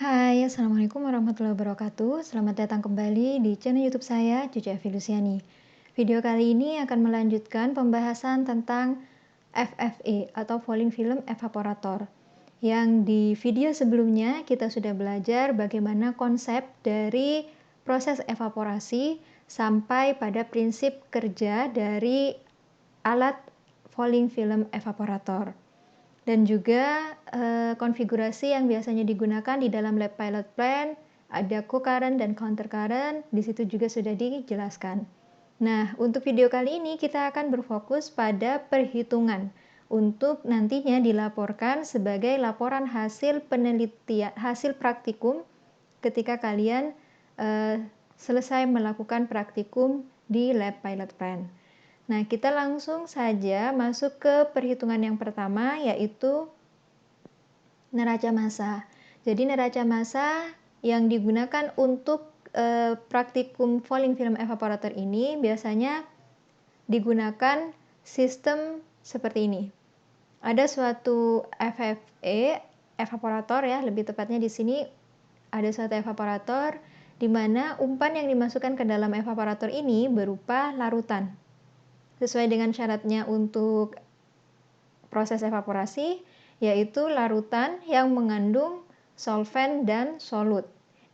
Hai, Assalamualaikum warahmatullahi wabarakatuh. Selamat datang kembali di channel YouTube saya, Cucu Evi Luciani. Video kali ini akan melanjutkan pembahasan tentang FFE atau Falling Film Evaporator. Yang di video sebelumnya kita sudah belajar bagaimana konsep dari proses evaporasi sampai pada prinsip kerja dari alat Falling Film Evaporator. Dan juga konfigurasi yang biasanya digunakan di dalam lab pilot plan, ada co-current dan counter current, di situ juga sudah dijelaskan. Nah, untuk video kali ini kita akan berfokus pada perhitungan untuk nantinya dilaporkan sebagai laporan hasil penelitian, hasil praktikum ketika kalian selesai melakukan praktikum di lab pilot plan. Nah, kita langsung saja masuk ke perhitungan yang pertama, yaitu neraca massa. Jadi neraca massa yang digunakan untuk praktikum Falling Film Evaporator ini biasanya digunakan sistem seperti ini. Ada suatu FFE, evaporator ya, lebih tepatnya di sini ada suatu evaporator di mana umpan yang dimasukkan ke dalam evaporator ini berupa larutan. Sesuai dengan syaratnya untuk proses evaporasi, yaitu larutan yang mengandung solvent dan solut,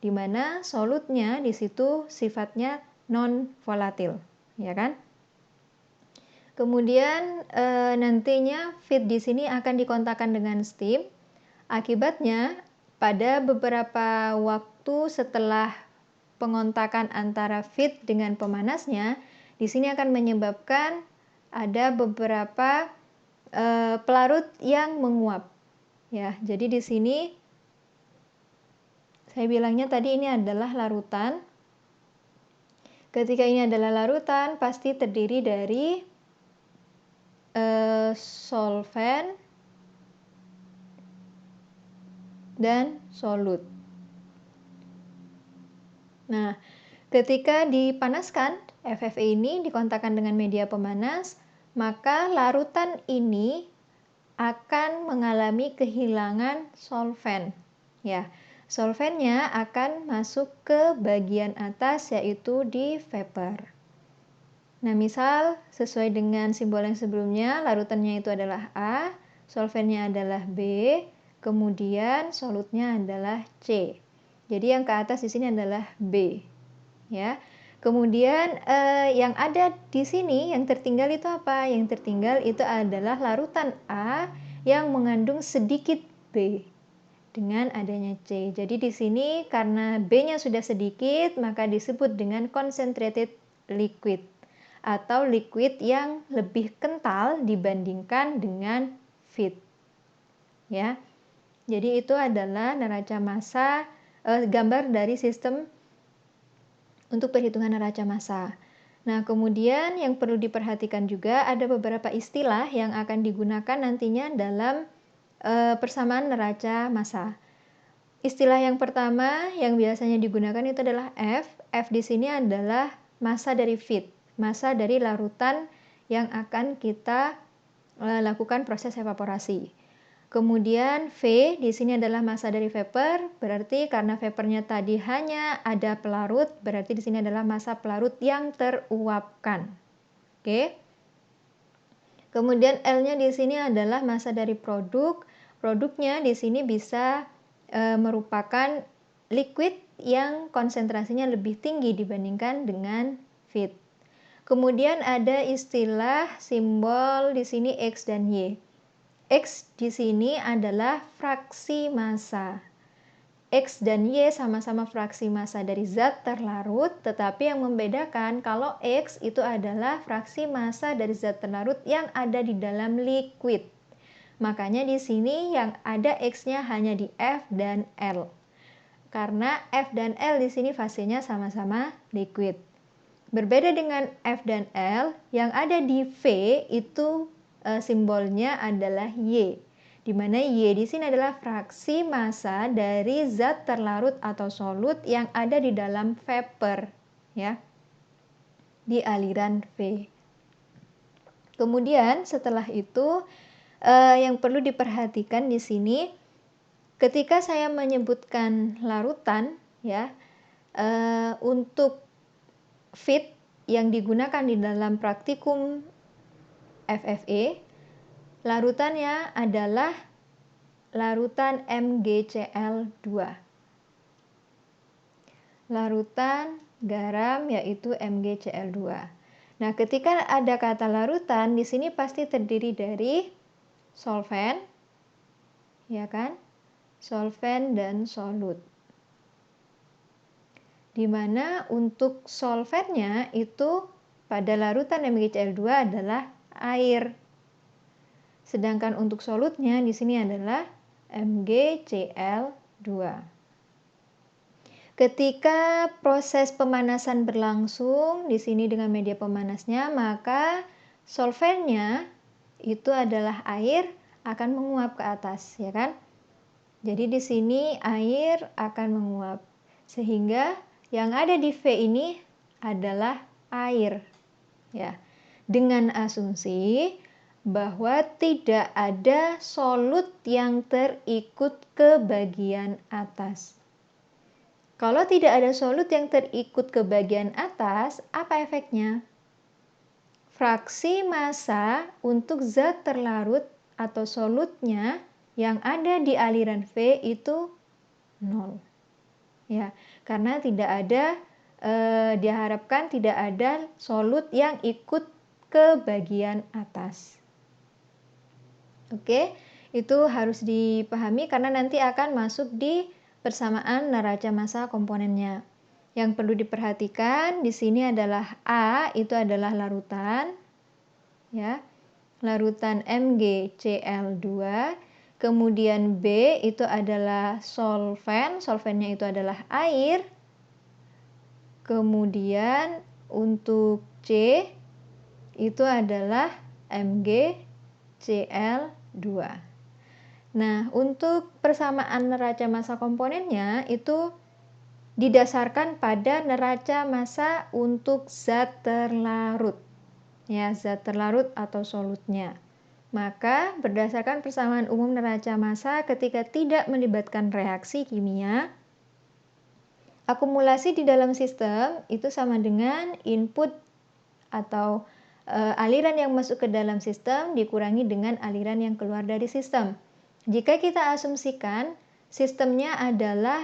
di mana solutnya di situ sifatnya non volatil, ya kan? Kemudian nantinya feed di sini akan dikontakkan dengan steam. Akibatnya pada beberapa waktu setelah pengontakan antara feed dengan pemanasnya, di sini akan menyebabkan ada beberapa pelarut yang menguap. Ya, jadi di sini saya bilangnya tadi ini adalah larutan. Ketika ini adalah larutan, pasti terdiri dari solvent dan solut. Nah, ketika dipanaskan, FFE ini dikontakkan dengan media pemanas, maka larutan ini akan mengalami kehilangan solvent. Ya, solventnya akan masuk ke bagian atas yaitu di vapor. Nah, misal sesuai dengan simbol yang sebelumnya, larutannya itu adalah A, solventnya adalah B, kemudian solutnya adalah C. Jadi yang ke atas di sini adalah B, ya. Kemudian yang ada di sini yang tertinggal itu apa? Yang tertinggal itu adalah larutan A yang mengandung sedikit B dengan adanya C. Jadi di sini karena B-nya sudah sedikit, maka disebut dengan concentrated liquid atau liquid yang lebih kental dibandingkan dengan feed. Ya. Jadi itu adalah neraca massa, gambar dari sistem untuk perhitungan neraca massa. Nah, kemudian yang perlu diperhatikan juga ada beberapa istilah yang akan digunakan nantinya dalam persamaan neraca massa. Istilah yang pertama yang biasanya digunakan itu adalah F. F di sini adalah massa dari feed, massa dari larutan yang akan kita lakukan proses evaporasi. Kemudian V di sini adalah massa dari vapor, berarti karena vapornya tadi hanya ada pelarut, berarti di sini adalah massa pelarut yang teruapkan. Oke. Kemudian L-nya di sini adalah massa dari produk. Produknya di sini bisa merupakan liquid yang konsentrasinya lebih tinggi dibandingkan dengan feed. Kemudian ada istilah simbol di sini X dan Y. X di sini adalah fraksi massa. X dan Y sama-sama fraksi massa dari zat terlarut, tetapi yang membedakan kalau X itu adalah fraksi massa dari zat terlarut yang ada di dalam liquid. Makanya di sini yang ada X-nya hanya di F dan L. Karena F dan L di sini fasenya sama-sama liquid. Berbeda dengan F dan L, yang ada di V itu simbolnya adalah Y, di mana Y di sini adalah fraksi massa dari zat terlarut atau solut yang ada di dalam vapor, ya, di aliran V. Kemudian setelah itu yang perlu diperhatikan di sini Ketika saya menyebutkan larutan ya, untuk feed yang digunakan di dalam praktikum FFE, larutannya adalah larutan MgCl2. Larutan garam yaitu MgCl2. Nah, ketika ada kata larutan, di sini pasti terdiri dari solvent, ya kan? Solvent dan solut. Di mana untuk solventnya itu pada larutan MgCl2 adalah air. Sedangkan untuk solutnya di sini adalah MgCl2. Ketika proses pemanasan berlangsung di sini dengan media pemanasnya, maka solventnya itu adalah air akan menguap ke atas, ya kan? Jadi di sini air akan menguap sehingga yang ada di V ini adalah air, ya. Dengan asumsi bahwa tidak ada solut yang terikut ke bagian atas. Kalau tidak ada solut yang terikut ke bagian atas, apa efeknya? Fraksi massa untuk zat terlarut atau solutnya yang ada di aliran V itu 0. Ya, karena tidak ada diharapkan tidak ada solut yang ikut ke bagian atas. Oke, itu harus dipahami karena nanti akan masuk di persamaan neraca massa komponennya. Yang perlu diperhatikan di sini adalah A itu adalah larutan, ya, larutan MgCl2. Kemudian B itu adalah solvent, solventnya itu adalah air. Kemudian untuk C itu adalah MgCl2. Nah, untuk persamaan neraca massa komponennya itu didasarkan pada neraca massa untuk zat terlarut. Ya, zat terlarut atau solutnya. Maka berdasarkan persamaan umum neraca massa ketika tidak melibatkan reaksi kimia, akumulasi di dalam sistem itu sama dengan input atau aliran yang masuk ke dalam sistem dikurangi dengan aliran yang keluar dari sistem. Jika kita asumsikan sistemnya adalah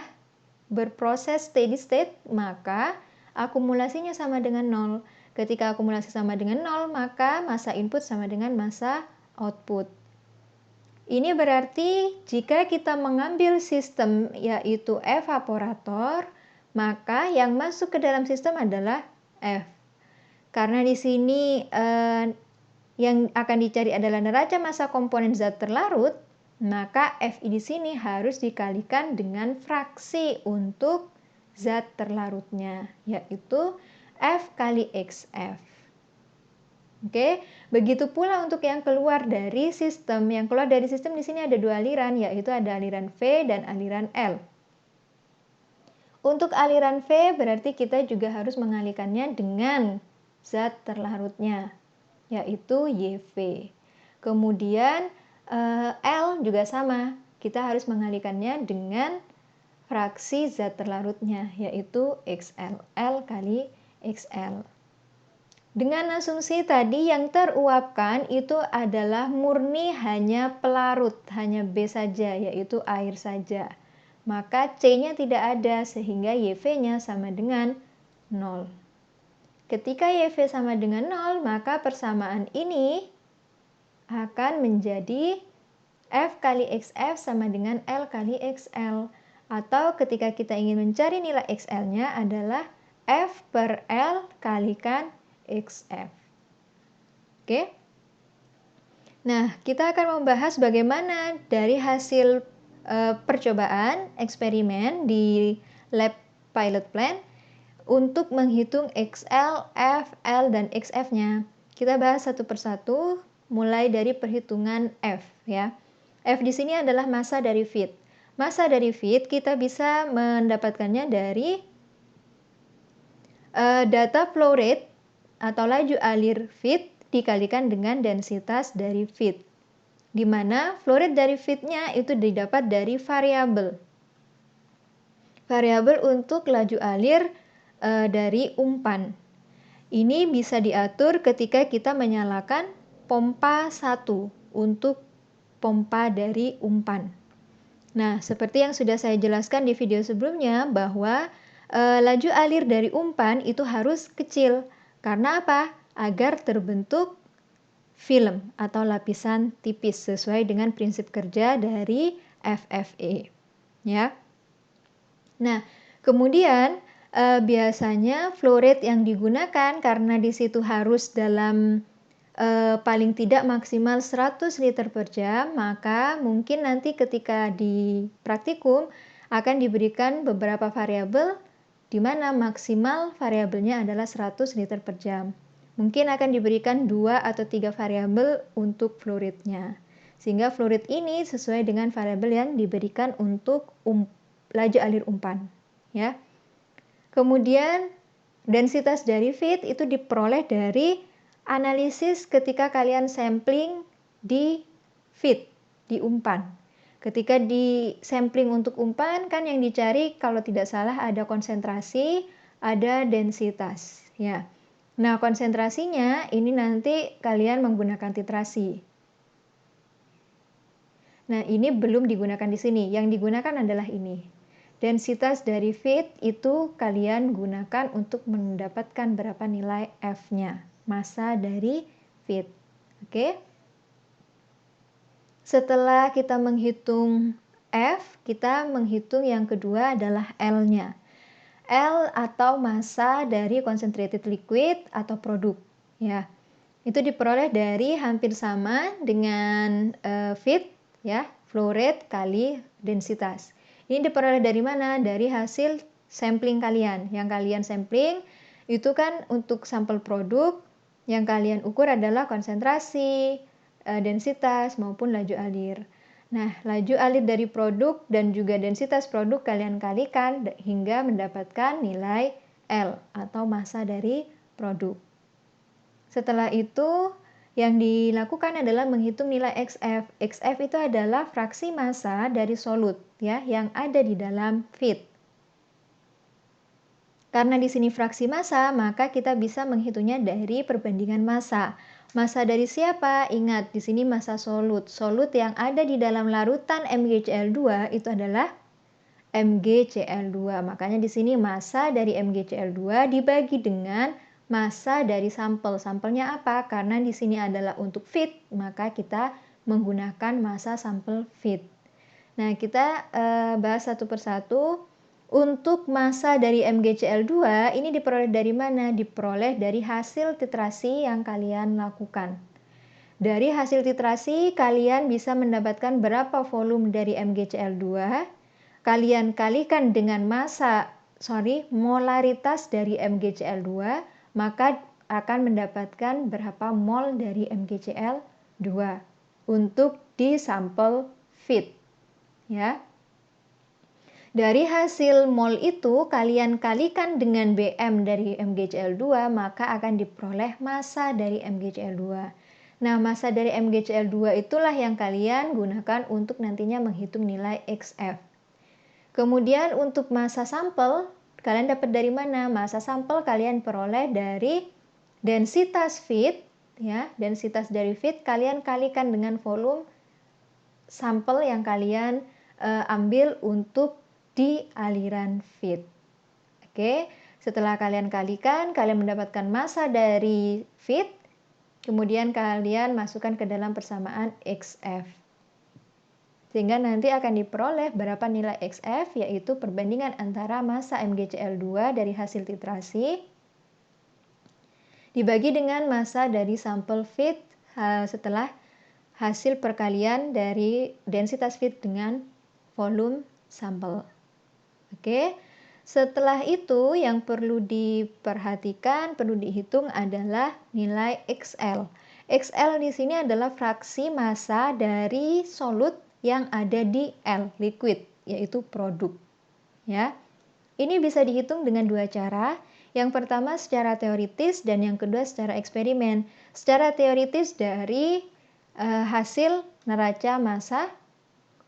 berproses steady state, maka akumulasinya sama dengan 0. Ketika akumulasi sama dengan 0, maka massa input sama dengan massa output. Ini berarti jika kita mengambil sistem yaitu evaporator, maka yang masuk ke dalam sistem adalah F. Karena di sini yang akan dicari adalah neraca massa komponen zat terlarut, maka Fi di sini harus dikalikan dengan fraksi untuk zat terlarutnya, yaitu F kali XF. Oke, begitu pula untuk yang keluar dari sistem. Yang keluar dari sistem di sini ada dua aliran, yaitu ada aliran V dan aliran L. Untuk aliran V berarti kita juga harus mengalihkannya dengan zat terlarutnya, yaitu YV. Kemudian L juga sama, kita harus mengalihkannya dengan fraksi zat terlarutnya, yaitu XL, L kali XL. Dengan asumsi tadi yang teruapkan itu adalah murni hanya pelarut, hanya B saja, yaitu air saja. Maka C-nya tidak ada sehingga YV-nya sama dengan 0. Ketika YV sama dengan 0, maka persamaan ini akan menjadi F kali XF sama dengan L kali XL. Atau ketika kita ingin mencari nilai XL-nya adalah F per L kalikan XF. Oke? Nah, kita akan membahas bagaimana dari hasil percobaan eksperimen di lab pilot plant untuk menghitung XL, F, L, dan XF-nya. Kita bahas satu persatu mulai dari perhitungan F ya. F di sini adalah massa dari feed. Massa dari feed kita bisa mendapatkannya dari data flow rate atau laju alir feed dikalikan dengan densitas dari feed. di mana flow rate dari feed-nya itu didapat dari variabel. Variabel untuk laju alir dari umpan. Ini bisa diatur ketika kita menyalakan pompa 1 untuk pompa dari umpan. Nah, seperti yang sudah saya jelaskan di video sebelumnya bahwa laju alir dari umpan itu harus kecil. Karena apa? Agar terbentuk film atau lapisan tipis sesuai dengan prinsip kerja dari FFA. Ya. Nah, kemudian biasanya flow rate yang digunakan karena di situ harus dalam paling tidak maksimal 100 liter per jam, maka mungkin nanti ketika di praktikum akan diberikan beberapa variabel di mana maksimal variabelnya adalah 100 liter per jam. Mungkin akan diberikan 2 atau 3 variabel untuk flow rate-nya. Sehingga flow rate ini sesuai dengan variabel yang diberikan untuk laju alir umpan. Ya. Kemudian densitas dari feed itu diperoleh dari analisis ketika kalian sampling di feed, di umpan. Ketika di sampling untuk umpan kan yang dicari kalau tidak salah ada konsentrasi, ada densitas. Ya. Nah, konsentrasinya ini nanti kalian menggunakan titrasi. Nah, ini belum digunakan di sini. Yang digunakan adalah ini. Densitas dari feed itu kalian gunakan untuk mendapatkan berapa nilai F-nya. Massa dari feed. Oke. Setelah kita menghitung F, kita menghitung yang kedua adalah L-nya. L atau massa dari concentrated liquid atau produk, ya. Itu diperoleh dari hampir sama dengan feed, ya, flow rate kali densitas. Ini diperoleh dari mana? Dari hasil sampling kalian. Yang kalian sampling itu kan untuk sampel produk, yang kalian ukur adalah konsentrasi, densitas maupun laju alir. Nah, laju alir dari produk dan juga densitas produk kalian kalikan hingga mendapatkan nilai L atau massa dari produk. Setelah itu, yang dilakukan adalah menghitung nilai XF. XF itu adalah fraksi massa dari solut ya yang ada di dalam feed. Karena di sini fraksi massa, maka kita bisa menghitungnya dari perbandingan massa. Massa dari siapa? Ingat, di sini massa solut. Solut yang ada di dalam larutan MgCl2 itu adalah MgCl2. Makanya di sini massa dari MgCl2 dibagi dengan massa dari sampel. Sampelnya apa? Karena di sini adalah untuk feed, maka kita menggunakan massa sampel feed. Nah, kita bahas satu persatu. Untuk massa dari MgCl2 ini diperoleh dari mana? Diperoleh dari hasil titrasi yang kalian lakukan. Dari hasil titrasi kalian bisa mendapatkan berapa volume dari MgCl2. Kalian kalikan dengan molaritas dari MgCl2, maka akan mendapatkan berapa mol dari MgCl2 untuk di sampel feed. Ya. Dari hasil mol itu kalian kalikan dengan BM dari MgCl2, maka akan diperoleh massa dari MgCl2. Nah, massa dari MgCl2 itulah yang kalian gunakan untuk nantinya menghitung nilai XF. Kemudian untuk massa sampel, kalian dapat dari mana? Massa sampel kalian peroleh dari densitas feed, ya. Densitas dari feed kalian kalikan dengan volume sampel yang kalian ambil untuk di aliran feed. Oke, setelah kalian kalikan, kalian mendapatkan massa dari feed, kemudian kalian masukkan ke dalam persamaan XF. Sehingga nanti akan diperoleh berapa nilai XF, yaitu perbandingan antara massa MgCl2 dari hasil titrasi dibagi dengan massa dari sampel feed setelah hasil perkalian dari densitas feed dengan volume sampel. Oke, setelah itu yang perlu diperhatikan, perlu dihitung adalah nilai XL. XL di sini adalah fraksi massa dari solut yang ada di L, liquid, yaitu produk. Ya, ini bisa dihitung dengan dua cara. Yang pertama secara teoritis dan yang kedua secara eksperimen. Secara teoritis dari hasil neraca massa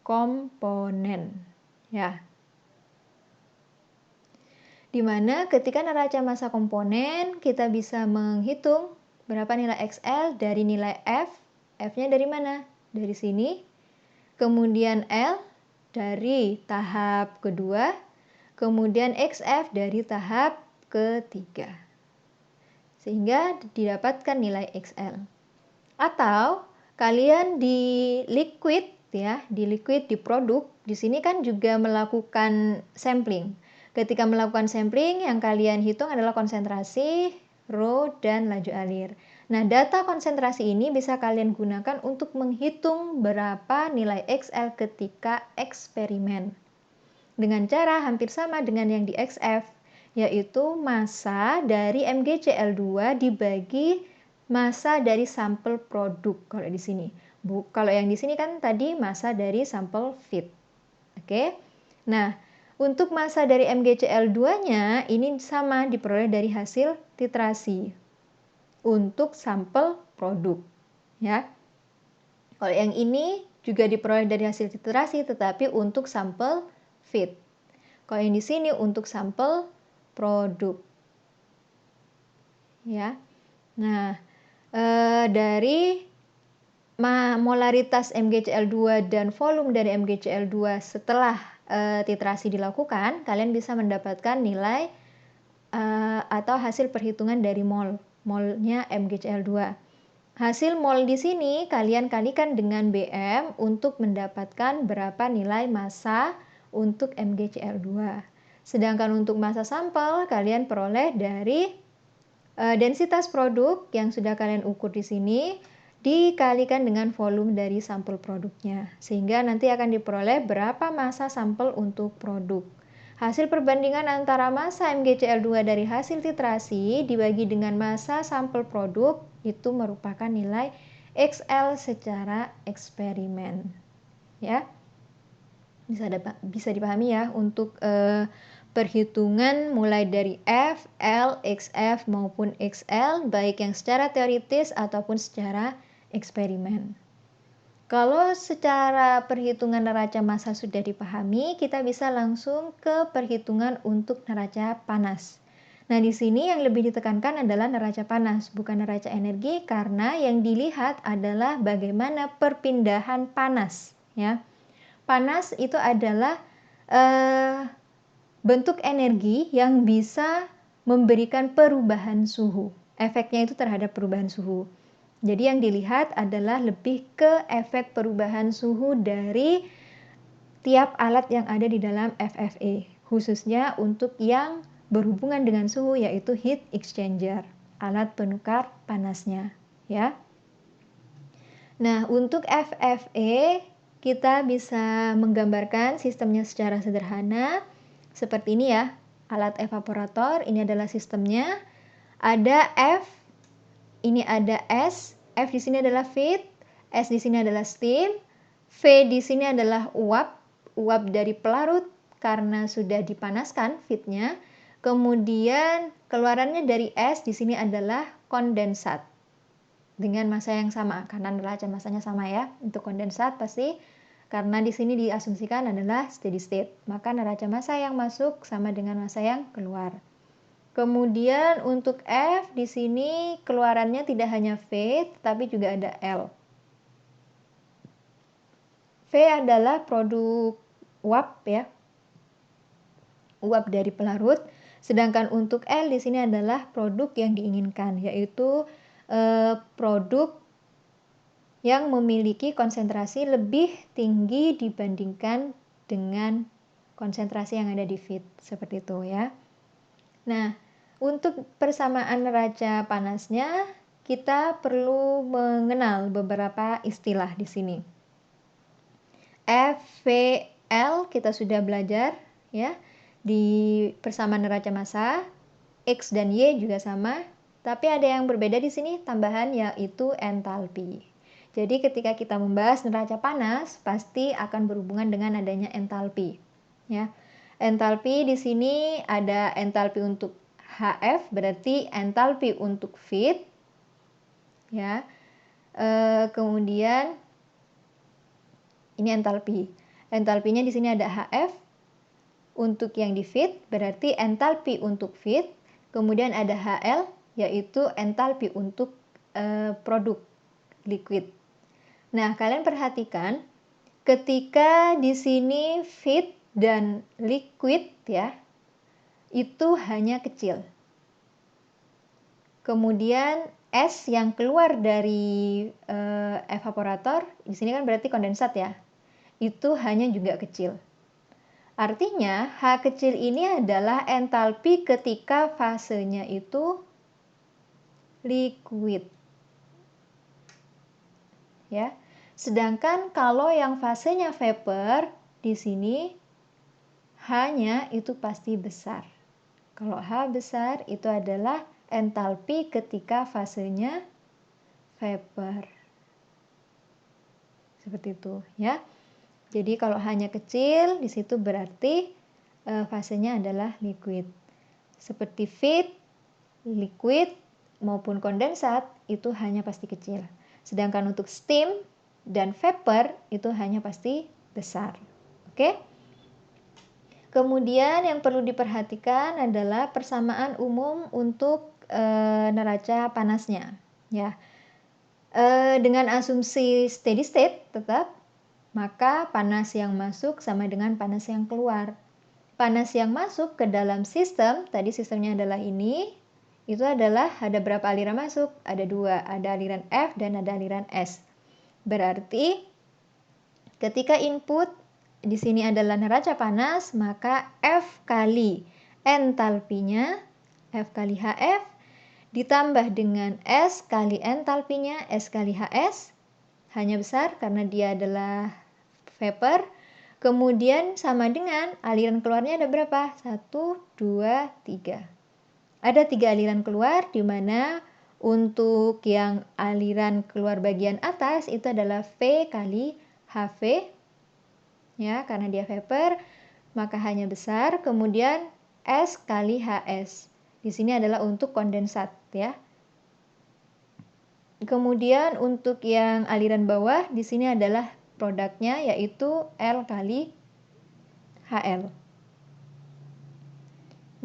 komponen, ya. Dimana ketika neraca massa komponen kita bisa menghitung berapa nilai XL dari nilai F. F-nya dari mana? Dari sini. Kemudian L dari tahap kedua. Kemudian XF dari tahap ketiga. Sehingga didapatkan nilai XL. Atau kalian di liquid ya, di produk, di sini kan juga melakukan sampling. Ketika melakukan sampling, yang kalian hitung adalah konsentrasi, rho, dan laju alir. Nah, data konsentrasi ini bisa kalian gunakan untuk menghitung berapa nilai XL ketika eksperimen. Dengan cara hampir sama dengan yang di XF, yaitu massa dari MgCl2 dibagi massa dari sampel produk kalau di sini. Kalau yang di sini kan tadi massa dari sampel feed. Oke. Nah, untuk massa dari MgCl2-nya ini sama diperoleh dari hasil titrasi untuk sampel produk, ya. Kalau yang ini juga diperoleh dari hasil titrasi tetapi untuk sampel feed. Kalau yang di sini untuk sampel produk. Ya. Nah, dari molaritas MgCl2 dan volume dari MgCl2 setelah titrasi dilakukan, kalian bisa mendapatkan nilai atau hasil perhitungan dari molnya MgCl2. Hasil mol di sini kalian kalikan dengan Bm untuk mendapatkan berapa nilai massa untuk MgCl2. Sedangkan untuk massa sampel kalian peroleh dari densitas produk yang sudah kalian ukur di sini dikalikan dengan volume dari sampel produknya, sehingga nanti akan diperoleh berapa massa sampel untuk produk. Hasil perbandingan antara massa MgCl2 dari hasil titrasi dibagi dengan massa sampel produk itu merupakan nilai XL secara eksperimen. Ya, bisa dipahami ya untuk perhitungan mulai dari F, L, XF maupun XL baik yang secara teoritis ataupun secara eksperimen. Kalau secara perhitungan neraca massa sudah dipahami, kita bisa langsung ke perhitungan untuk neraca panas. Nah, di sini yang lebih ditekankan adalah neraca panas, bukan neraca energi, karena yang dilihat adalah bagaimana perpindahan panas. Ya, panas itu adalah bentuk energi yang bisa memberikan perubahan suhu. Efeknya itu terhadap perubahan suhu. Jadi yang dilihat adalah lebih ke efek perubahan suhu dari tiap alat yang ada di dalam FFE, khususnya untuk yang berhubungan dengan suhu yaitu heat exchanger, alat penukar panasnya, ya. Nah, untuk FFE kita bisa menggambarkan sistemnya secara sederhana seperti ini ya. Alat evaporator ini adalah sistemnya. Ada F, ini ada S, F di sini adalah feed, S di sini adalah steam, V di sini adalah uap dari pelarut karena sudah dipanaskan feednya. Kemudian keluarannya dari S di sini adalah kondensat dengan massa yang sama karena neraca massanya sama ya. Untuk kondensat pasti karena di sini diasumsikan adalah steady state, maka neraca massa yang masuk sama dengan massa yang keluar. Kemudian untuk F di sini keluarannya tidak hanya V tetapi juga ada L. V adalah produk uap ya. Uap dari pelarut, sedangkan untuk L di sini adalah produk yang diinginkan yaitu produk yang memiliki konsentrasi lebih tinggi dibandingkan dengan konsentrasi yang ada di feed seperti itu ya. Nah, untuk persamaan neraca panasnya, kita perlu mengenal beberapa istilah di sini. F, V, L kita sudah belajar ya di persamaan neraca massa. X dan Y juga sama, tapi ada yang berbeda di sini tambahan yaitu entalpi. Jadi ketika kita membahas neraca panas pasti akan berhubungan dengan adanya entalpi ya. Entalpi di sini ada entalpi untuk HF berarti entalpi untuk feed ya. Kemudian Ini entalpi. Entalpinya di sini ada HF untuk yang di feed, berarti entalpi untuk feed. Kemudian ada HL, yaitu entalpi untuk produk liquid. Nah, kalian perhatikan ketika di sini feed dan liquid ya, itu hanya kecil. Kemudian es yang keluar dari evaporator, di sini kan berarti kondensat ya, itu hanya juga kecil. Artinya H kecil ini adalah entalpi ketika fasenya itu liquid. Ya. Sedangkan kalau yang fasenya vapor di sini H-nya itu pasti besar. Kalau H besar itu adalah entalpi ketika fasenya vapor. Seperti itu ya. Jadi kalau hanya kecil di situ berarti fasenya adalah liquid. Seperti feed, liquid maupun kondensat itu hanya pasti kecil. Sedangkan untuk steam dan vapor itu hanya pasti besar. Oke? Kemudian yang perlu diperhatikan adalah persamaan umum untuk neraca panasnya. Ya. Dengan asumsi steady state tetap, maka panas yang masuk sama dengan panas yang keluar. Panas yang masuk ke dalam sistem, tadi sistemnya adalah ini, itu adalah ada berapa aliran masuk? Ada 2, ada aliran F dan ada aliran S. Berarti ketika input di sini adalah neraca panas, maka F kali entalpinya, F kali HF, ditambah dengan S kali entalpinya, S kali HS, hanya besar karena dia adalah vapor. Kemudian sama dengan aliran keluarnya ada berapa? 1, 2, 3. Ada 3 aliran keluar di mana untuk yang aliran keluar bagian atas itu adalah V kali HV. Ya, karena dia vapor, maka hanya besar. Kemudian S kali HS. Di sini adalah untuk kondensat ya. Kemudian untuk yang aliran bawah di sini adalah produknya yaitu L kali HL.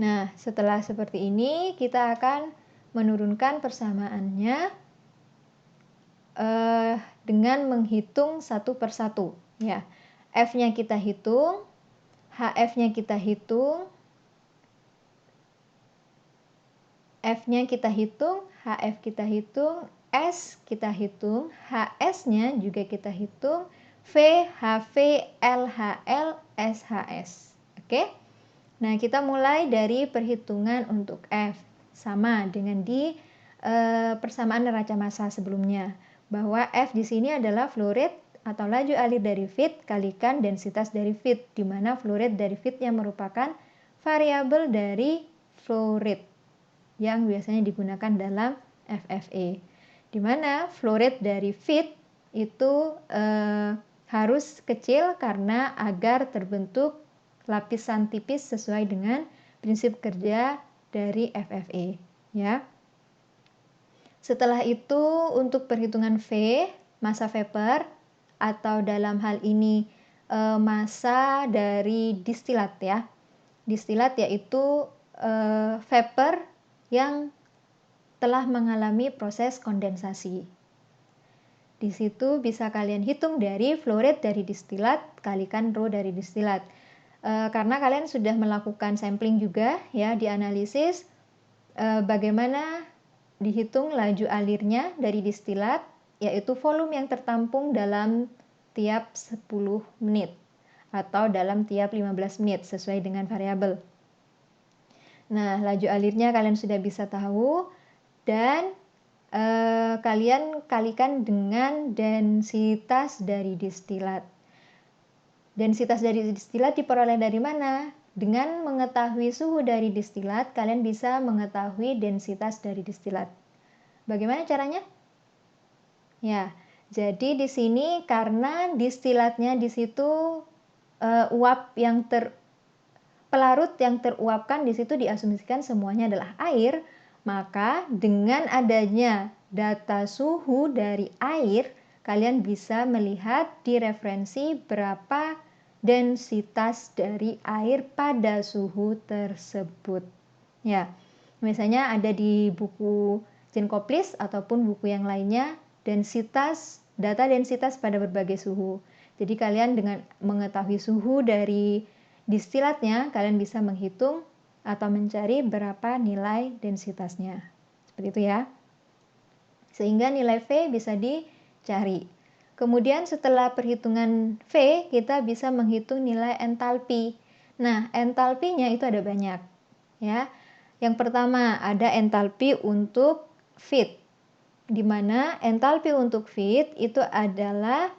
Nah, setelah seperti ini kita akan menurunkan persamaannya dengan menghitung satu persatu ya. F-nya kita hitung, HF-nya kita hitung, F-nya kita hitung, HF kita hitung, S kita hitung, HS-nya juga kita hitung, V, HV, LHL, SHS. Oke? Nah, kita mulai dari perhitungan untuk F. Sama dengan di persamaan neraca massa sebelumnya. Bahwa F di sini adalah flow rate atau laju alir dari feed kalikan densitas dari feed, di mana flow rate dari feed yang merupakan variabel dari flow rate yang biasanya digunakan dalam FFA, di mana flow rate dari feed itu harus kecil karena agar terbentuk lapisan tipis sesuai dengan prinsip kerja dari FFA ya. Setelah itu untuk perhitungan V, massa vapor atau dalam hal ini massa dari distilat ya. Distilat yaitu vapor yang telah mengalami proses kondensasi. Di situ bisa kalian hitung dari flow rate dari distilat kalikan rho dari distilat. Karena kalian sudah melakukan sampling juga ya di analisis bagaimana dihitung laju alirnya dari distilat, yaitu volume yang tertampung dalam tiap 10 menit atau dalam tiap 15 menit sesuai dengan variabel. Nah, laju alirnya kalian sudah bisa tahu dan kalian kalikan dengan densitas dari distilat. Densitas dari distilat diperoleh dari mana? Dengan mengetahui suhu dari distilat, kalian bisa mengetahui densitas dari distilat. Bagaimana caranya? Ya, jadi di sini karena distilatnya di situ uap yang pelarut yang teruapkan di situ diasumsikan semuanya adalah air, maka dengan adanya data suhu dari air, kalian bisa melihat di referensi berapa densitas dari air pada suhu tersebut. Ya, misalnya ada di buku Jenkoplis ataupun buku yang lainnya, data densitas pada berbagai suhu. Jadi kalian dengan mengetahui suhu dari distilatnya, kalian bisa menghitung atau mencari berapa nilai densitasnya. Seperti itu ya. Sehingga nilai V bisa dicari. Kemudian setelah perhitungan V, kita bisa menghitung nilai entalpi. Nah, entalpinya itu ada banyak, ya. Yang pertama ada entalpi untuk feed, di mana entalpi untuk feed itu adalah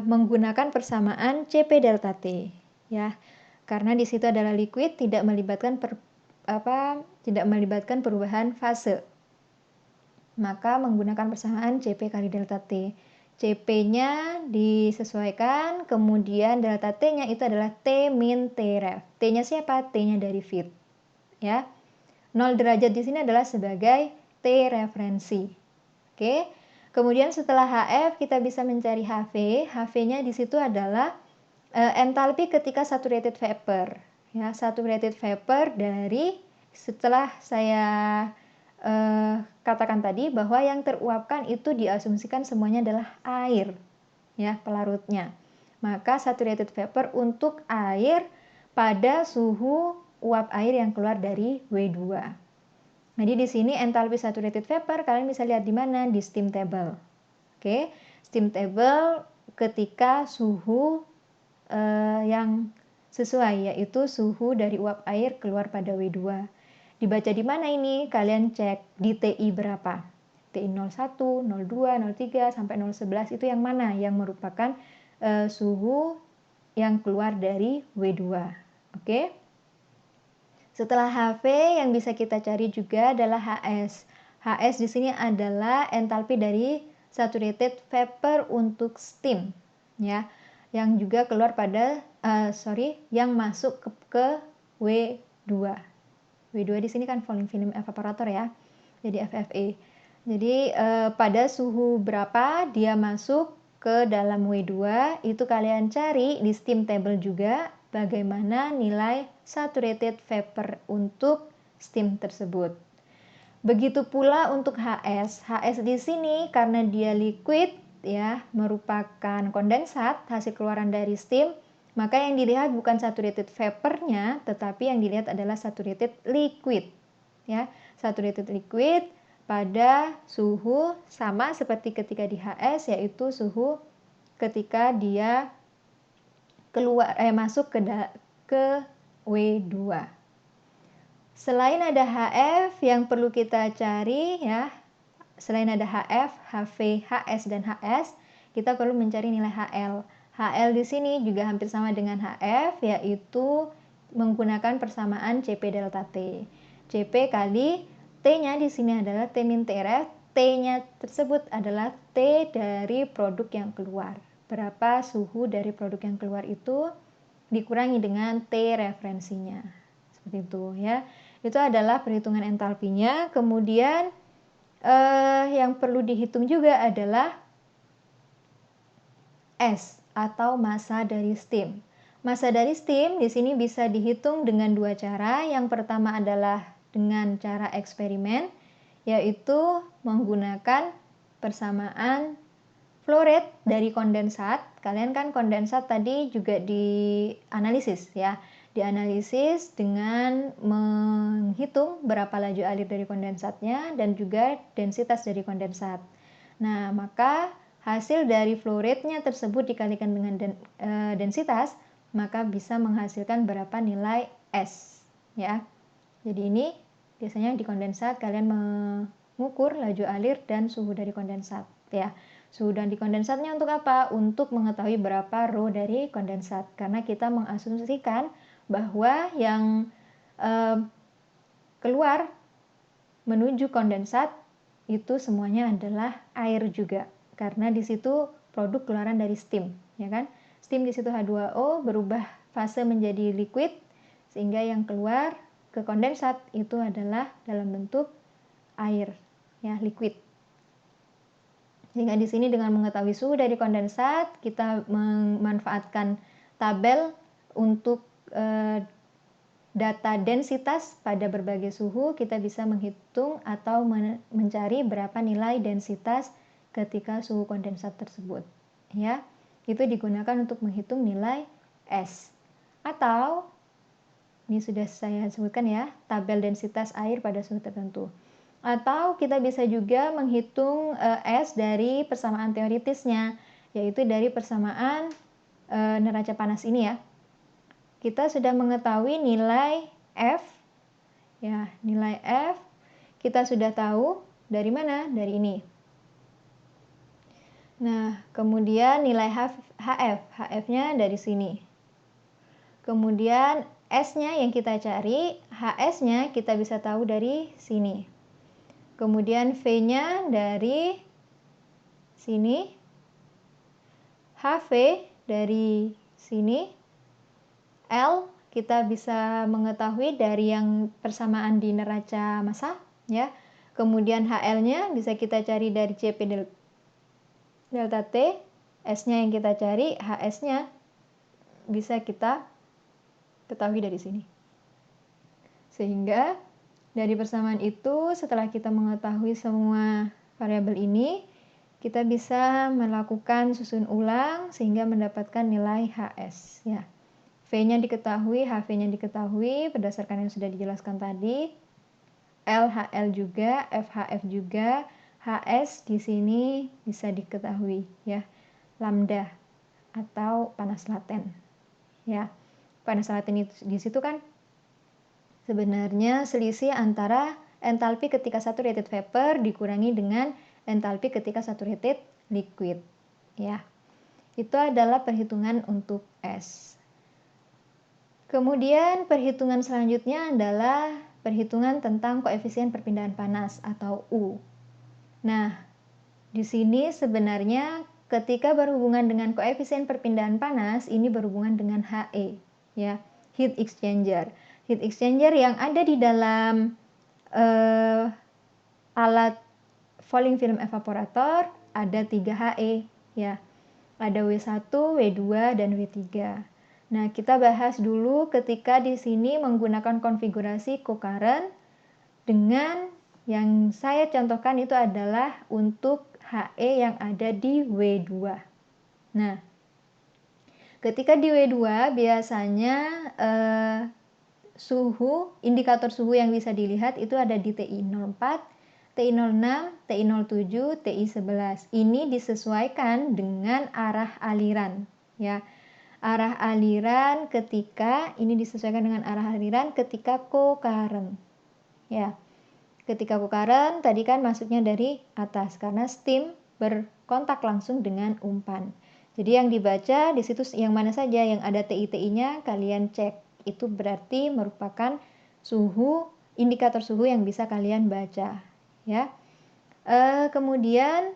menggunakan persamaan Cp delta T, ya. Karena di situ adalah liquid, tidak melibatkan perubahan fase. Maka menggunakan persamaan Cp kali delta T. Cp-nya disesuaikan, kemudian delta T-nya itu adalah T min T ref. T-nya siapa? T-nya dari feed. Ya. 0 derajat di sini adalah sebagai T referensi. Oke. Kemudian setelah HF kita bisa mencari HV. HV-nya di situ adalah entalpi ketika saturated vapor. Ya, saturated vapor dari setelah saya katakan tadi bahwa yang teruapkan itu diasumsikan semuanya adalah air, ya, pelarutnya. Maka saturated vapor untuk air pada suhu uap air yang keluar dari W2. Jadi di sini entalpi saturated vapor kalian bisa lihat di mana, di steam table. Oke, steam table ketika suhu yang sesuai, yaitu suhu dari uap air keluar pada W2. Dibaca di mana ini? Kalian cek di TI berapa. TI 01, 02, 03 sampai 011 itu yang mana? Yang merupakan suhu yang keluar dari W2. Oke. Setelah HV yang bisa kita cari juga adalah HS. HS di sini adalah entalpi dari saturated vapor untuk steam, ya. Yang juga keluar pada yang masuk ke W2. W2 di sini kan falling film evaporator ya. Jadi FFE. Jadi pada suhu berapa dia masuk ke dalam W2 itu kalian cari di steam table juga bagaimana nilai saturated vapor untuk steam tersebut. Begitu pula untuk HS. HS di sini karena dia liquid ya, merupakan kondensat hasil keluaran dari steam, maka yang dilihat bukan saturated vapor-nya, tetapi yang dilihat adalah saturated liquid. Ya, saturated liquid pada suhu sama seperti ketika di HS, yaitu suhu ketika dia masuk ke W2. Selain ada HF yang perlu kita cari ya, selain ada HF, HV, HS dan HS, kita perlu mencari nilai HL. HL di sini juga hampir sama dengan HF, yaitu menggunakan persamaan Cp delta T. Cp kali T-nya di sini adalah T min T ref, T-nya tersebut adalah T dari produk yang keluar. Berapa suhu dari produk yang keluar itu dikurangi dengan T referensinya. Seperti itu ya. Itu adalah perhitungan entalpinya. Kemudian yang perlu dihitung juga adalah S atau massa dari steam. Massa dari steam di sini bisa dihitung dengan dua cara. Yang pertama adalah dengan cara eksperimen, yaitu menggunakan persamaan flow rate dari kondensat. Kalian kan kondensat tadi juga dianalisis ya. Dianalisis dengan menghitung berapa laju alir dari kondensatnya dan juga densitas dari kondensat. Nah, maka hasil dari flow rate-nya tersebut dikalikan dengan densitas, maka bisa menghasilkan berapa nilai S, ya. Jadi ini biasanya di kondensat kalian mengukur laju alir dan suhu dari kondensat, ya. Suhu dan di kondensatnya untuk apa? Untuk mengetahui berapa rho dari kondensat, karena kita mengasumsikan bahwa yang keluar menuju kondensat itu semuanya adalah air juga. Karena di situ produk keluaran dari steam, ya kan? Steam di situ H2O berubah fase menjadi liquid sehingga yang keluar ke kondensat itu adalah dalam bentuk air, ya, liquid. Sehingga di sini dengan mengetahui suhu dari kondensat, kita memanfaatkan tabel untuk data densitas pada berbagai suhu. Kita bisa menghitung atau mencari berapa nilai densitas ketika suhu kondensat tersebut. Ya, itu digunakan untuk menghitung nilai S. Atau ini sudah saya sebutkan ya, tabel densitas air pada suhu tertentu. Atau kita bisa juga menghitung S dari persamaan teoritisnya, yaitu dari persamaan neraca panas ini ya. Kita sudah mengetahui nilai F, ya, nilai F kita sudah tahu dari mana? Dari ini. Nah, kemudian nilai HF, HF-nya dari sini. Kemudian S-nya yang kita cari, HS-nya kita bisa tahu dari sini. Kemudian V-nya dari sini, HV dari sini, L kita bisa mengetahui dari yang persamaan di neraca massa, ya. Kemudian HL-nya bisa kita cari dari CP delta T, S-nya yang kita cari, HS-nya bisa kita ketahui dari sini. Sehingga dari persamaan itu, setelah kita mengetahui semua variabel ini, kita bisa melakukan susun ulang sehingga mendapatkan nilai HS. Ya. V-nya diketahui, HV-nya diketahui berdasarkan yang sudah dijelaskan tadi. LHL juga, FHF juga, HS di sini bisa diketahui ya. Lambda atau panas laten. Ya. Panas laten di situ kan sebenarnya selisih antara entalpi ketika saturated vapor dikurangi dengan entalpi ketika saturated liquid. Ya, itu adalah perhitungan untuk S. Kemudian perhitungan selanjutnya adalah perhitungan tentang koefisien perpindahan panas atau U. Nah, di sini sebenarnya ketika berhubungan dengan koefisien perpindahan panas ini berhubungan dengan HE, ya, heat exchanger. Heat exchanger yang ada di dalam alat falling film evaporator ada 3 HE ya. Ada W1, W2 dan W3. Nah, kita bahas dulu ketika di sini menggunakan konfigurasi co-current dengan yang saya contohkan itu adalah untuk HE yang ada di W2. Nah, ketika di W2 biasanya indikator suhu yang bisa dilihat itu ada di TI04, TI06, TI07, TI11. Ini disesuaikan dengan arah aliran, ya. Arah aliran ketika co-current. Ya. Ketika co-current tadi kan masuknya dari atas karena steam berkontak langsung dengan umpan. Jadi yang dibaca di situ yang mana saja yang ada TI-TI-nya kalian cek. Itu berarti merupakan indikator suhu yang bisa kalian baca, ya. Kemudian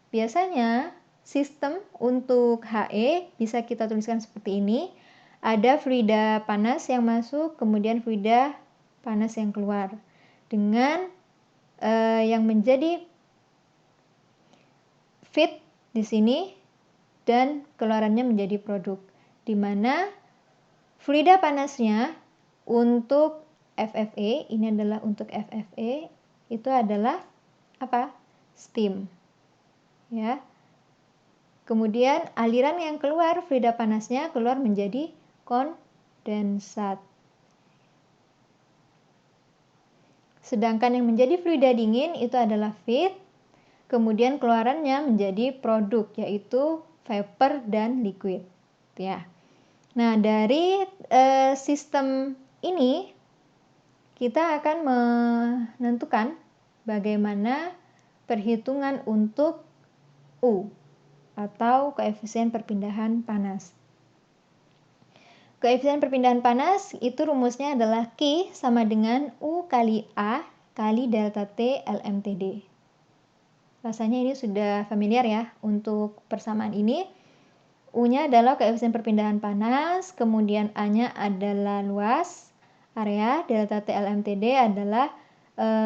biasanya sistem untuk HE bisa kita tuliskan seperti ini. Ada fluida panas yang masuk, kemudian fluida panas yang keluar. Dengan yang menjadi feed di sini dan keluarannya menjadi produk, di mana fluida panasnya untuk FFE, ini adalah untuk FFE, itu adalah apa? Steam. Ya. Kemudian aliran yang keluar fluida panasnya keluar menjadi kondensat. Sedangkan yang menjadi fluida dingin itu adalah feed, kemudian keluarannya menjadi produk yaitu vapor dan liquid. Ya. Nah, dari sistem ini kita akan menentukan bagaimana perhitungan untuk U atau koefisien perpindahan panas. Koefisien perpindahan panas itu rumusnya adalah Q sama dengan U kali A kali delta T LMTD. Rasanya ini sudah familiar ya untuk persamaan ini. U-nya adalah koefisien perpindahan panas, kemudian A-nya adalah luas area, delta T LMTD adalah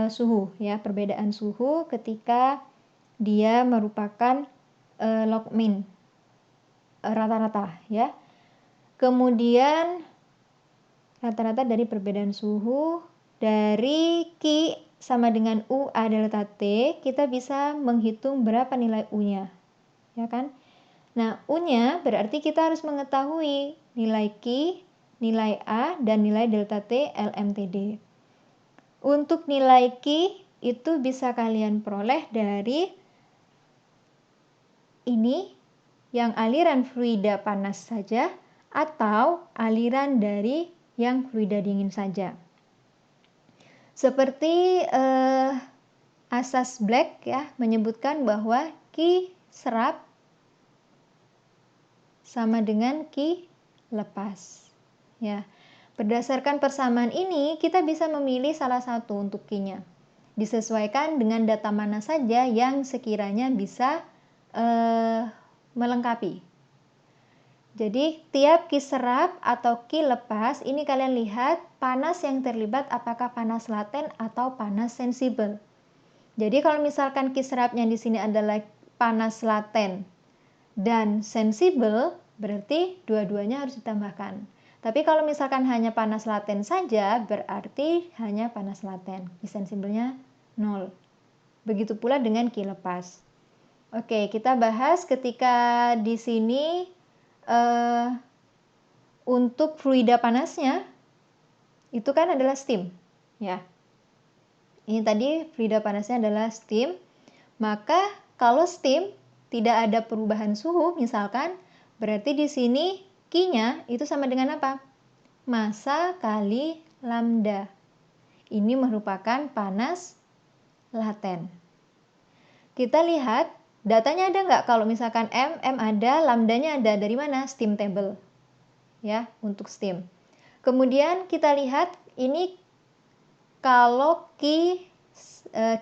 suhu ya, perbedaan suhu ketika dia merupakan log mean rata-rata ya. Kemudian rata-rata dari perbedaan suhu dari Q sama dengan UA delta T, kita bisa menghitung berapa nilai U-nya, ya kan? Nah, U-nya berarti kita harus mengetahui nilai Q, nilai A, dan nilai delta T LMTD. Untuk nilai Q itu bisa kalian peroleh dari ini yang aliran fluida panas saja atau aliran dari yang fluida dingin saja. Seperti asas Black ya menyebutkan bahwa Q serap sama dengan Q lepas. Ya. Berdasarkan persamaan ini, kita bisa memilih salah satu untuk Q-nya. Disesuaikan dengan data mana saja yang sekiranya bisa melengkapi. Jadi, tiap Q serap atau Q lepas, ini kalian lihat panas yang terlibat apakah panas laten atau panas sensibel. Jadi, kalau misalkan Q serapnya di sini adalah panas laten dan sensibel, berarti dua-duanya harus ditambahkan. Tapi kalau misalkan hanya panas laten saja, berarti hanya panas laten. Q sensibelnya 0. Begitu pula dengan Q lepas. Oke, kita bahas ketika di sini untuk fluida panasnya itu kan adalah steam, ya. Ini tadi fluida panasnya adalah steam. Maka kalau steam tidak ada perubahan suhu misalkan, berarti di sini Q-nya itu sama dengan apa? Massa kali lambda. Ini merupakan panas laten. Kita lihat datanya ada nggak? Kalau misalkan M ada, lambdanya ada. Dari mana? Steam table. Ya, untuk steam. Kemudian kita lihat ini kalau Q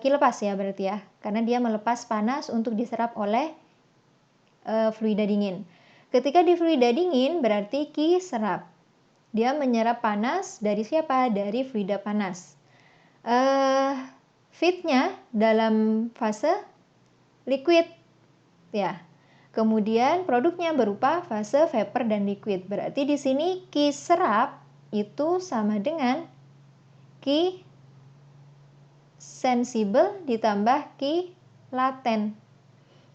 lepas ya berarti ya. Karena dia melepas panas untuk diserap oleh fluida dingin. Ketika di fluida dingin berarti Q serap. Dia menyerap panas dari siapa? Dari fluida panas. Feed-nya dalam fase liquid ya. Kemudian produknya berupa fase vapor dan liquid. Berarti di sini Q serap itu sama dengan Q sensibel ditambah Q laten.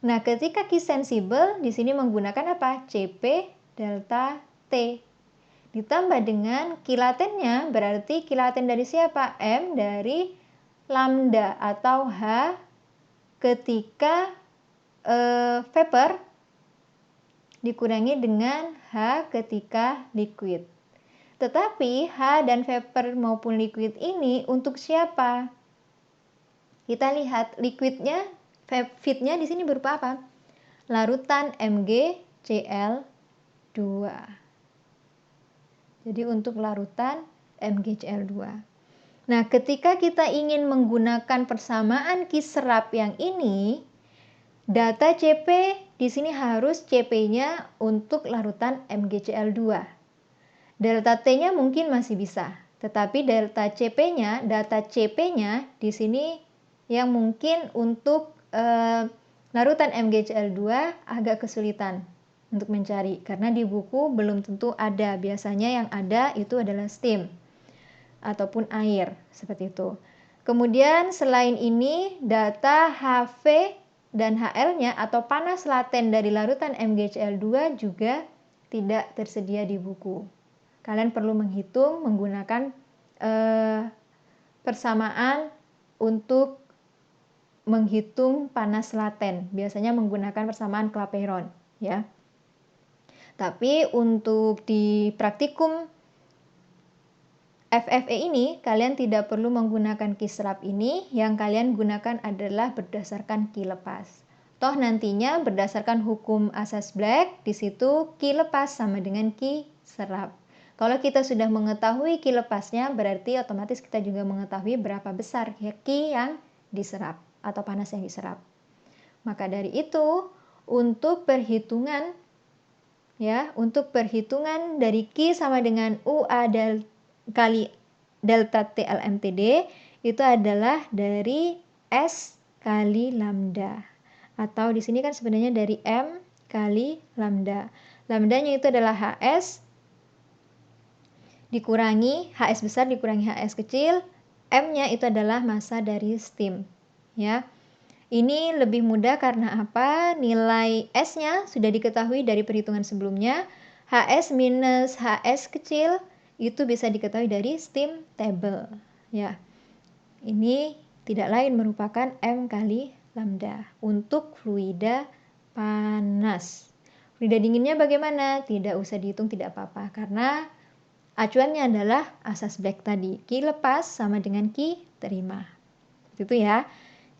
Nah, ketika Q sensibel di sini menggunakan apa? Cp delta T. Ditambah dengan Q latennya, berarti Q laten dari siapa? M dari lambda atau H ketika vapor dikurangi dengan H ketika liquid. Tetapi H dan vapor maupun liquid ini untuk siapa? Kita lihat liquidnya, feednya di sini berupa apa? Larutan MgCl2. Jadi untuk larutan MgCl2. Nah, ketika kita ingin menggunakan persamaan Q serap yang ini, data Cp di sini harus Cp-nya untuk larutan MgCl2. Delta T-nya mungkin masih bisa, tetapi delta Cp-nya, data Cp-nya di sini yang mungkin untuk larutan MgCl2 agak kesulitan untuk mencari karena di buku belum tentu ada. Biasanya yang ada itu adalah steam ataupun air seperti itu. Kemudian selain ini data Hv dan Hl-nya atau panas laten dari larutan MgCl2 juga tidak tersedia di buku. Kalian perlu menghitung menggunakan persamaan untuk menghitung panas laten. Biasanya menggunakan persamaan Clapeyron, ya. Tapi untuk di praktikum FFE ini kalian tidak perlu menggunakan Q serap ini, yang kalian gunakan adalah berdasarkan Q lepas. Toh nantinya berdasarkan hukum asas Black, di situ Q lepas sama dengan Q serap. Kalau kita sudah mengetahui Q lepasnya, berarti otomatis kita juga mengetahui berapa besar Q yang diserap atau panas yang diserap. Maka dari itu, untuk perhitungan dari Q sama dengan UA kali delta T LMTD itu adalah dari S kali lambda. Atau di sini kan sebenarnya dari M kali lambda. Lambdanya itu adalah HS dikurangi HS besar dikurangi HS kecil. M-nya itu adalah massa dari steam. Ya. Ini lebih mudah karena apa? Nilai S-nya sudah diketahui dari perhitungan sebelumnya. HS minus HS kecil itu bisa diketahui dari steam table. Ya. Ini tidak lain merupakan M kali lambda untuk fluida panas. Fluida dinginnya bagaimana? Tidak usah dihitung, tidak apa-apa. Karena acuannya adalah asas Black tadi. Q lepas sama dengan Q terima. Itu ya.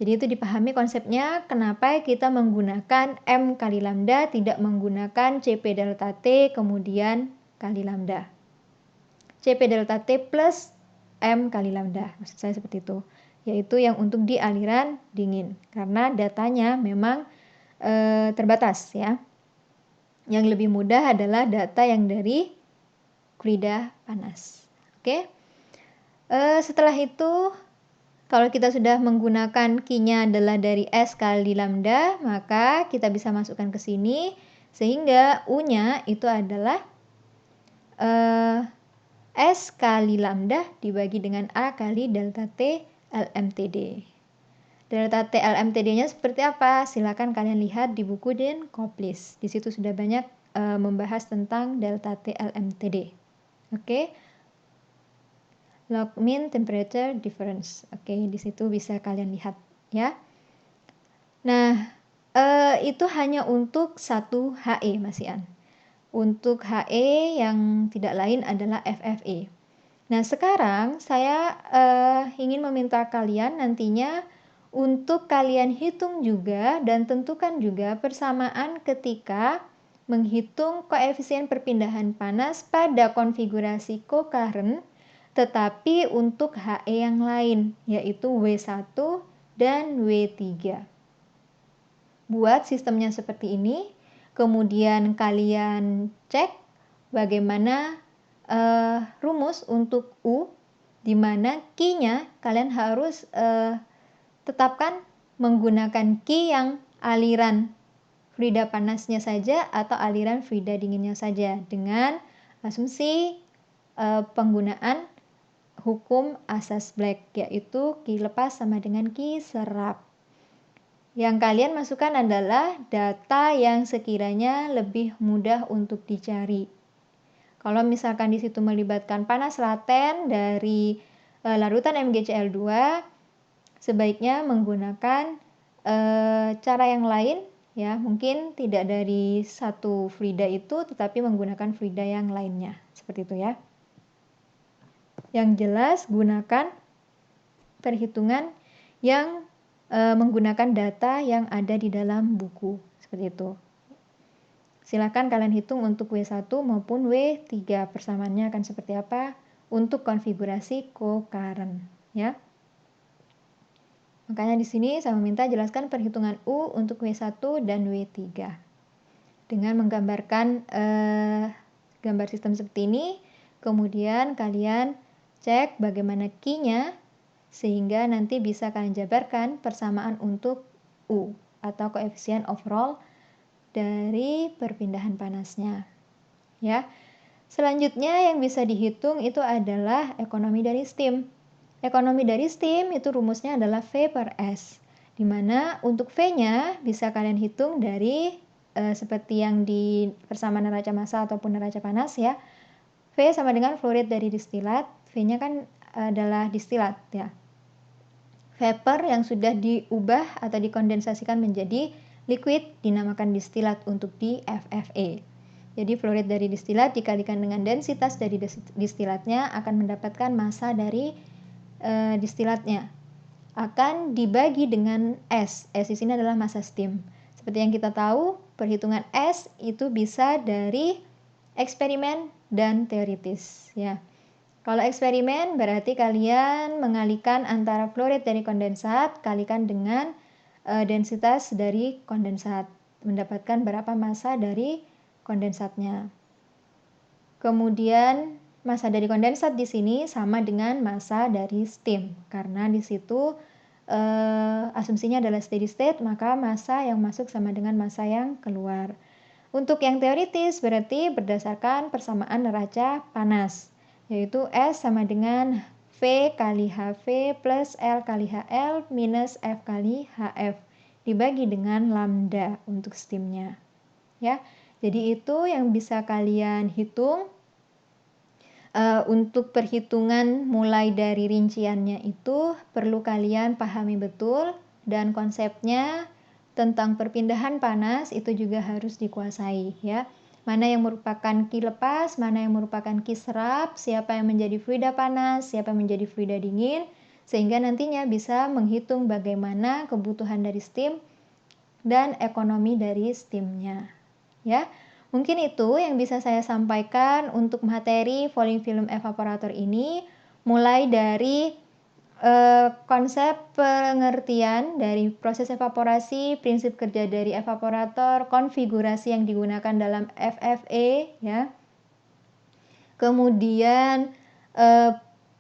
Jadi itu dipahami konsepnya kenapa kita menggunakan M kali lambda, tidak menggunakan CP delta T kemudian kali lambda. CP delta T plus M kali lambda. Maksud saya seperti itu. Yaitu yang untuk di aliran dingin. Karena datanya memang terbatas ya. Yang lebih mudah adalah data yang dari fluida panas. Oke. Setelah itu, kalau kita sudah menggunakan Q-nya adalah dari S kali lambda, maka kita bisa masukkan ke sini, sehingga U-nya itu adalah S kali lambda dibagi dengan A kali delta T LMTD. Delta T LMTD-nya seperti apa? Silakan kalian lihat di buku Den Koplis. Di situ sudah banyak membahas tentang delta T LMTD. Oke. Log mean temperature difference. Oke, di situ bisa kalian lihat ya. Nah, itu hanya untuk satu HE Mas Ian. Untuk HE yang tidak lain adalah FFE. Nah, sekarang saya ingin meminta kalian nantinya untuk kalian hitung juga dan tentukan juga persamaan ketika menghitung koefisien perpindahan panas pada konfigurasi co-current tetapi untuk HE yang lain yaitu W1 dan W3. Buat sistemnya seperti ini, kemudian kalian cek bagaimana rumus untuk U, di mana Q-nya kalian harus tetapkan menggunakan Q yang aliran fluida panasnya saja atau aliran fluida dinginnya saja dengan asumsi penggunaan hukum asas Black, yaitu Q lepas sama dengan Q serap. Yang kalian masukkan adalah data yang sekiranya lebih mudah untuk dicari. Kalau misalkan di situ melibatkan panas laten dari larutan MgCl2, sebaiknya menggunakan cara yang lain ya, mungkin tidak dari satu fluida itu tetapi menggunakan fluida yang lainnya. Seperti itu ya. Yang jelas gunakan perhitungan yang menggunakan data yang ada di dalam buku. Seperti itu. Silakan kalian hitung untuk W1 maupun W3 persamaannya akan seperti apa untuk konfigurasi co-current ya. Makanya di sini saya meminta jelaskan perhitungan U untuk W1 dan W3. Dengan menggambarkan gambar sistem seperti ini, kemudian kalian cek bagaimana Q-nya sehingga nanti bisa kalian jabarkan persamaan untuk U atau koefisien overall dari perpindahan panasnya ya. Selanjutnya yang bisa dihitung itu adalah ekonomi dari steam. Ekonomi dari steam itu rumusnya adalah V per S, di mana untuk V-nya bisa kalian hitung dari seperti yang di persamaan neraca massa ataupun neraca panas ya. V sama dengan flow rate dari distilat, V-nya kan adalah distilat ya. Vapor yang sudah diubah atau dikondensasikan menjadi liquid dinamakan distilat untuk di FFE. Jadi flow rate dari distilat dikalikan dengan densitas dari distilatnya akan mendapatkan massa dari distilatnya. Akan dibagi dengan S. S di sini adalah massa steam. Seperti yang kita tahu, perhitungan S itu bisa dari eksperimen dan teoritis ya. Kalau eksperimen berarti kalian mengalihkan antara flow rate dari kondensat kalikan dengan densitas dari kondensat, mendapatkan berapa massa dari kondensatnya. Kemudian massa dari kondensat di sini sama dengan massa dari steam karena di situ asumsinya adalah steady state, maka massa yang masuk sama dengan massa yang keluar. Untuk yang teoritis berarti berdasarkan persamaan neraca panas, yaitu S sama dengan V kali HV plus L kali HL minus F kali HF dibagi dengan lambda untuk steamnya. Ya, jadi itu yang bisa kalian hitung. Untuk perhitungan mulai dari rinciannya itu perlu kalian pahami betul, dan konsepnya tentang perpindahan panas itu juga harus dikuasai ya. Mana yang merupakan ki lepas, mana yang merupakan ki serap, siapa yang menjadi fluida panas, siapa yang menjadi fluida dingin, sehingga nantinya bisa menghitung bagaimana kebutuhan dari steam dan ekonomi dari steamnya ya. Mungkin itu yang bisa saya sampaikan untuk materi falling film evaporator ini, mulai dari konsep pengertian dari proses evaporasi, prinsip kerja dari evaporator, konfigurasi yang digunakan dalam FFE ya. Kemudian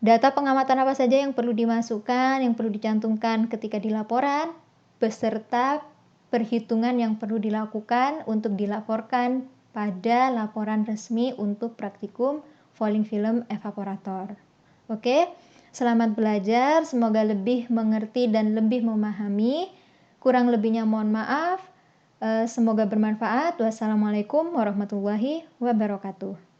data pengamatan apa saja yang perlu dimasukkan, yang perlu dicantumkan ketika di laporan, beserta perhitungan yang perlu dilakukan untuk dilaporkan pada laporan resmi untuk praktikum falling film evaporator. Oke, selamat belajar, semoga lebih mengerti dan lebih memahami. Kurang lebihnya mohon maaf. Semoga bermanfaat. Wassalamualaikum warahmatullahi wabarakatuh.